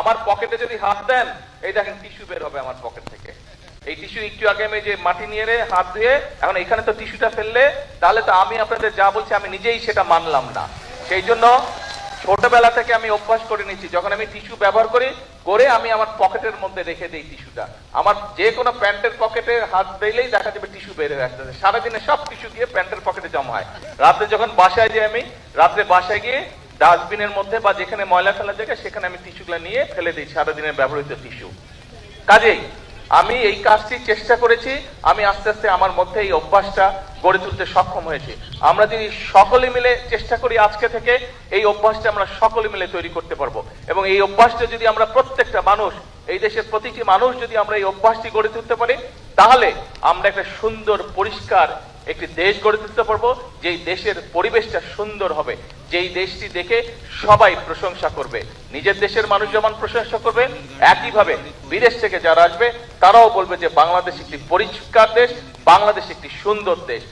আমার পকেটে যদি হাত দেন, এই দেখেন টিস্যু বের হবে আমার পকেট থেকে। এই টিস্যু একটু আগে আমি যে মাটি নিয়ে হাত ধুয়ে এখন এখানে তো টিস্যুটা ফেললে, তাহলে তো আমি আপনাদের যা বলছি আমি নিজেই সেটা মানলাম না। সেই জন্য ছোটবেলা থেকে আমি অভ্যাস করে নিচ্ছি, যখন আমি টিস্যু ব্যবহার করে আমি আমার পকেটের মধ্যে রেখে দিই টিস্যুটা। আমার যে কোনো প্যান্টের পকেটে হাত দিলেই দেখা যাবে টিস্যু বের হয়ে আসতেছে। সারাদিনে সব টিস্যু গিয়ে প্যান্টের পকেটে জমা হয়। রাতে যখন বাসায় যাই, আমি রাত্রে বাসায় গিয়ে ডাস্টবিনের মধ্যে বা যেখানে ময়লা ফেলার জায়গা সেখানে আমি টিস্যুগুলো নিয়ে ফেলে দিই, সারাদিনের ব্যবহৃত টিস্যু। কাজেই আমি এই কাজটি চেষ্টা করেছি, আমি আস্তে আস্তে আমার মধ্যে এই অভ্যাসটা গড়ে তুলতে সক্ষম হয়েছি। আমরা যদি সকলে মিলে চেষ্টা করি, আজকে থেকে এই অভ্যাসটা আমরা সকলে মিলে তৈরি করতে পারবো। এবং এই অভ্যাসটা যদি আমরা প্রত্যেকটা মানুষ, এই দেশের প্রতিটি মানুষ যদি আমরা এই অভ্যাসটি গড়ে তুলতে পারি, তাহলে আমরা একটা সুন্দর পরিষ্কার একটি দেশ গড়ে তুলতে পারবো, যেই দেশের পরিবেশটা সুন্দর হবে, যেই দেশটি দেখে সবাই প্রশংসা করবে। নিজের দেশের মানুষ যেমন প্রশংসা করবে, একইভাবে বিদেশ থেকে যারা আসবে তারাও বলবে যে বাংলাদেশ একটি পরিষ্কার দেশ, বাংলাদেশ একটি সুন্দর দেশ।